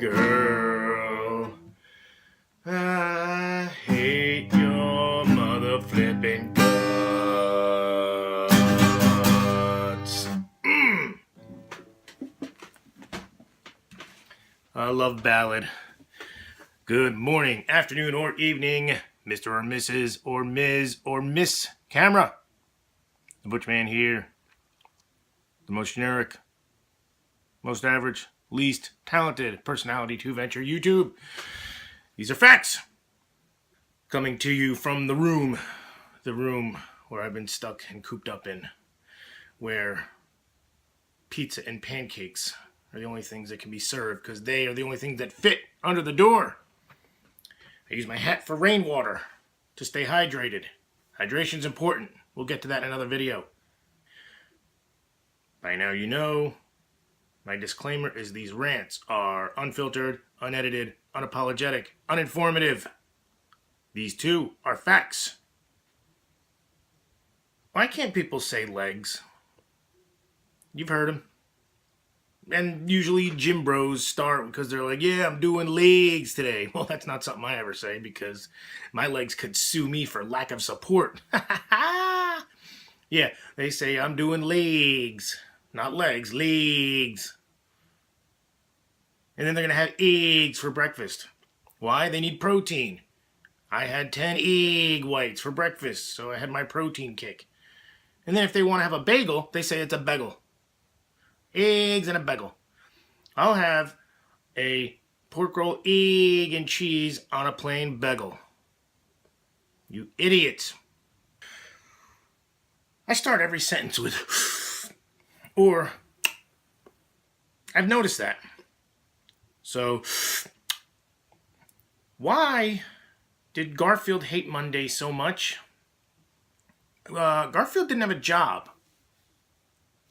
girl. I hate your mother flipping guts. I love ballad. Good morning, afternoon, or evening, Mr. or Mrs. or Ms. or Miss Camera. The Butchman here. The most generic, most average, least talented personality to venture YouTube. These are facts. Coming to you from the room where I've been stuck and cooped up in, where pizza and pancakes are the only things that can be served because they are the only things that fit under the door. I use my hat for rainwater to stay hydrated. Hydration's important. We'll get to that in another video. By now you know, my disclaimer is these rants are unfiltered, unedited, unapologetic, uninformative. These two are facts. Why can't people say legs? You've heard them. And usually gym bros start because they're like, yeah, I'm doing legs today. Well, that's not something I ever say because my legs could sue me for lack of support. Yeah, they say I'm doing legs. Not legs, legs. And then they're going to have eggs for breakfast. Why? They need protein. I had 10 egg whites for breakfast, so I had my protein kick. And then if they want to have a bagel, they say it's a bagel. Eggs and a bagel. I'll have a pork roll, egg, and cheese on a plain bagel. You idiots. I start every sentence with or. I've noticed that. So, why did Garfield hate Monday so much? Garfield didn't have a job.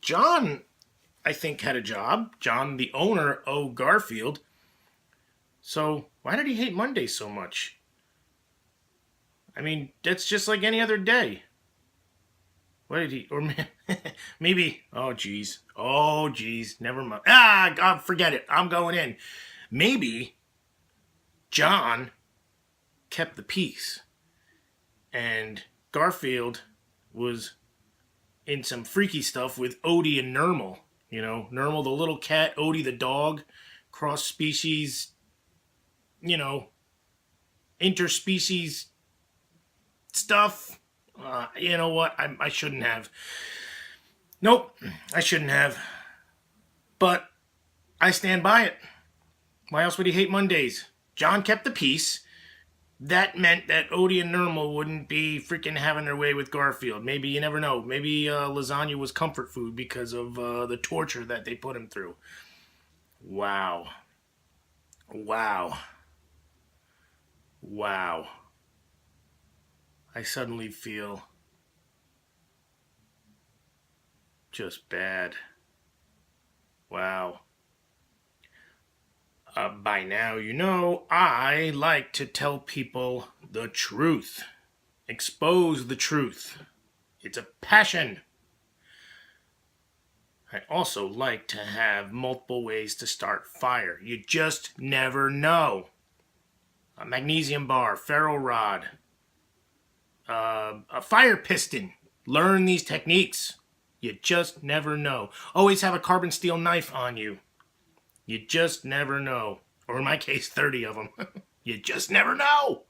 John, I think, had a job. John, the owner of Garfield. So, why did he hate Monday so much? I mean, that's just like any other day. What did he, or maybe, oh geez, never mind. God, forget it, I'm going in. Maybe John kept the peace and Garfield was in some freaky stuff with Odie and Nermal. You know, Nermal the little cat, Odie the dog, cross species, you know, interspecies stuff. You know what? I shouldn't have. Nope, I shouldn't have. But I stand by it. Why else would he hate Mondays? John kept the peace. That meant that Odie and Nermal wouldn't be freaking having their way with Garfield. Maybe, you never know. Maybe lasagna was comfort food because of the torture that they put him through. Wow. I suddenly feel just bad. Wow. By now, you know, I like to tell people the truth. Expose the truth. It's a passion. I also like to have multiple ways to start fire. You just never know. A magnesium bar, ferro rod, a fire piston. Learn these techniques. You just never know. Always have a carbon steel knife on you. You just never know. Or in my case, 30 of them. You just never know.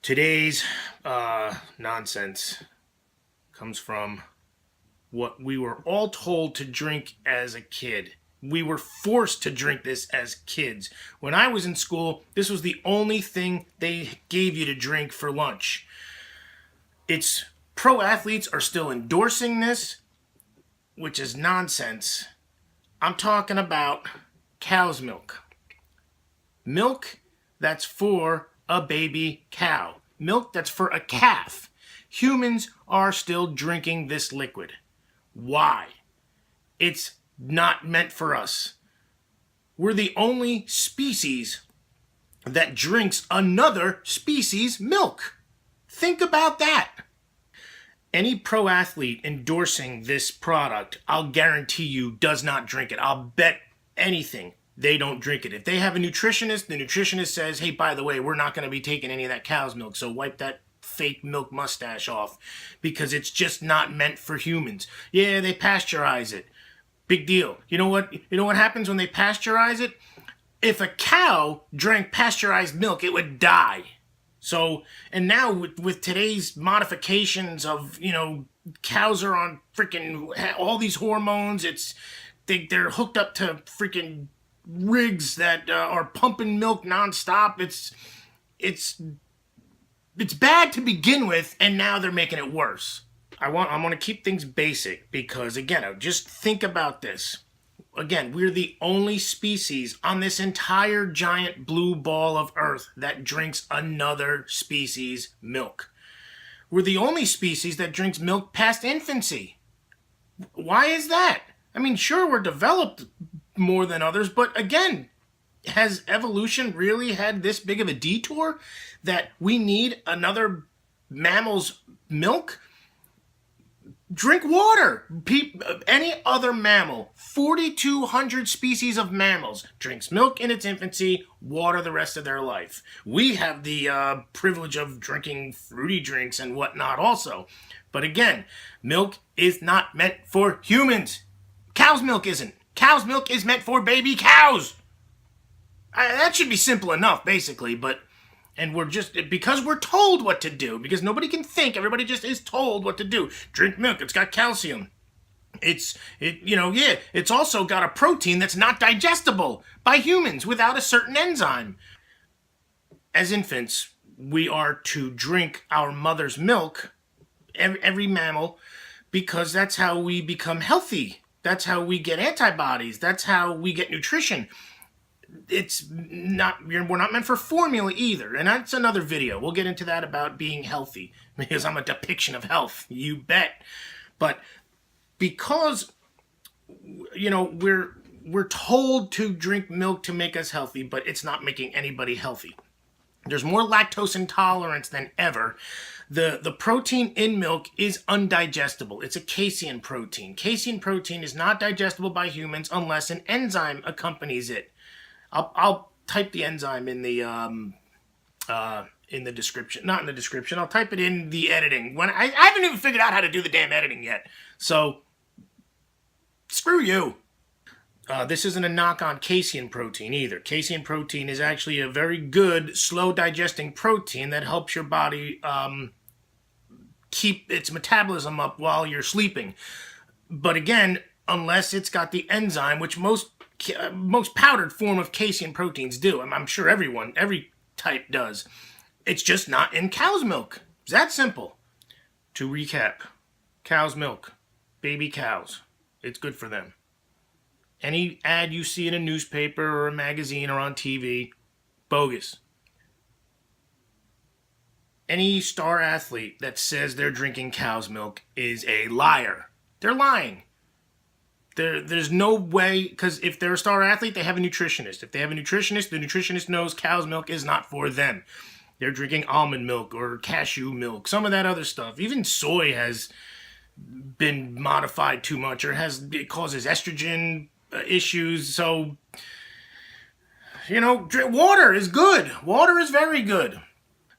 Today's nonsense comes from what we were all told to drink as a kid. We were forced to drink this as kids. When I was in school, this was the only thing they gave you to drink for lunch. It's pro athletes are still endorsing this, which is nonsense. I'm talking about cow's milk. Milk that's for a baby cow. Milk that's for a calf. Humans are still drinking this liquid. Why? It's not meant for us. We're the only species that drinks another species' milk. Think about that. Any pro athlete endorsing this product, I'll guarantee you, does not drink it. I'll bet anything they don't drink it. If they have a nutritionist, the nutritionist says, hey, by the way, we're not going to be taking any of that cow's milk, so wipe that fake milk mustache off because it's just not meant for humans. Yeah, they pasteurize it. Big deal. You know what? You know what happens when they pasteurize it? If a cow drank pasteurized milk, it would die. So, and now with today's modifications of, cows are on freaking all these hormones. They're hooked up to freaking rigs that are pumping milk nonstop. It's bad to begin with, and now they're making it worse. I want to keep things basic because, again, just think about this. Again, we're the only species on this entire giant blue ball of Earth that drinks another species' milk. We're the only species that drinks milk past infancy. Why is that? I mean, sure, we're developed more than others, but again, has evolution really had this big of a detour that we need another mammal's milk? Drink water. Any other mammal, 4,200 species of mammals, drinks milk in its infancy, water the rest of their life. We have the privilege of drinking fruity drinks and whatnot also. But again, milk is not meant for humans. Cow's milk isn't. Cow's milk is meant for baby cows. That should be simple enough, basically, and we're just, because we're told what to do, because nobody can think, everybody just is told what to do. Drink milk, it's got calcium. It's also got a protein that's not digestible by humans without a certain enzyme. As infants, we are to drink our mother's milk, every mammal, because that's how we become healthy. That's how we get antibodies. That's how we get nutrition. We're not meant for formula either, and that's another video. We'll get into that about being healthy, because I'm a depiction of health, you bet. But because we're told to drink milk to make us healthy, but it's not making anybody healthy. There's more lactose intolerance than ever. The protein in milk is undigestible. It's a casein protein. Casein protein is not digestible by humans unless an enzyme accompanies it. I'll type the enzyme in the description. Not in the description. I'll type it in the editing. When I haven't even figured out how to do the damn editing yet. So, screw you. This isn't a knock on casein protein either. Casein protein is actually a very good, slow digesting protein that helps your body keep its metabolism up while you're sleeping. But again, unless it's got the enzyme, which most powdered form of casein proteins do. I'm sure every type does. It's just not in cow's milk. It's that simple. To recap, cow's milk, baby cows, it's good for them. Any ad you see in a newspaper or a magazine or on TV, bogus. Any star athlete that says they're drinking cow's milk is a liar. They're lying. There's no way, because if they're a star athlete, they have a nutritionist. If they have a nutritionist, the nutritionist knows cow's milk is not for them. They're drinking almond milk or cashew milk, some of that other stuff. Even soy has been modified too much, or it causes estrogen issues. So, water is good. Water is very good.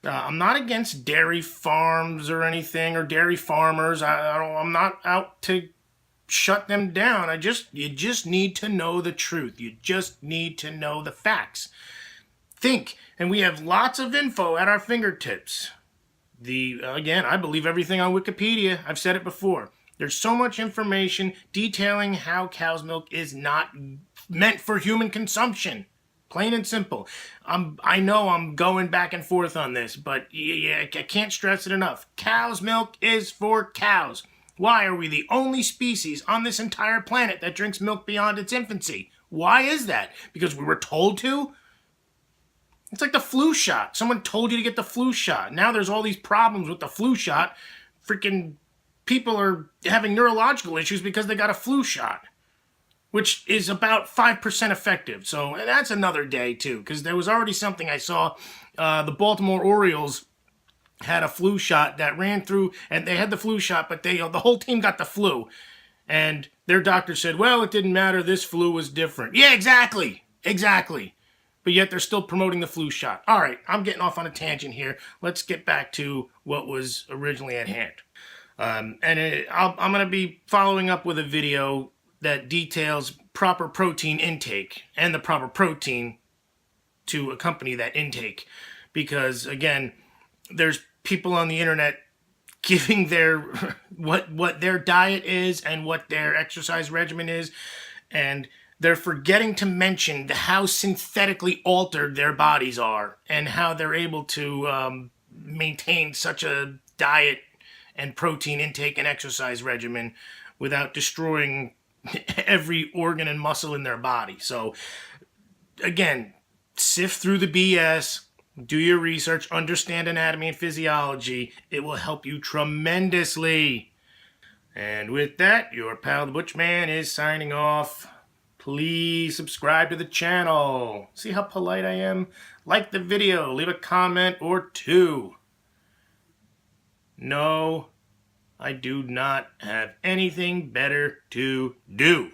I'm not against dairy farms or anything, or dairy farmers. I'm not out to shut them down. You just need to know the truth. You just need to know the facts. Think, and we have lots of info at our fingertips. Again, I believe everything on Wikipedia. I've said it before. There's so much information detailing how cow's milk is not meant for human consumption. Plain and simple. I know I'm going back and forth on this, but I can't stress it enough. Cow's milk is for cows. Why are we the only species on this entire planet that drinks milk beyond its infancy? Why is that? Because we were told to? It's like the flu shot. Someone told you to get the flu shot. Now there's all these problems with the flu shot. Freaking people are having neurological issues because they got a flu shot, which is about 5% effective. So that's another day, too, because there was already something I saw. The Baltimore Orioles had a flu shot that ran through, and they had the flu shot, but the whole team got the flu. And their doctor said, well, it didn't matter. This flu was different. Yeah, exactly. Exactly. But yet they're still promoting the flu shot. All right, I'm getting off on a tangent here. Let's get back to what was originally at hand. I'm going to be following up with a video that details proper protein intake and the proper protein to accompany that intake. Because, again, there's people on the internet giving their what their diet is and what their exercise regimen is, and they're forgetting to mention how synthetically altered their bodies are and how they're able to maintain such a diet and protein intake and exercise regimen without destroying every organ and muscle in their body. So again, sift through the BS, do your research, understand anatomy and physiology. It will help you tremendously. And with that, your pal the Butchman is signing off. Please subscribe to the channel. See how polite I am? Like the video, leave a comment or two. No, I do not have anything better to do.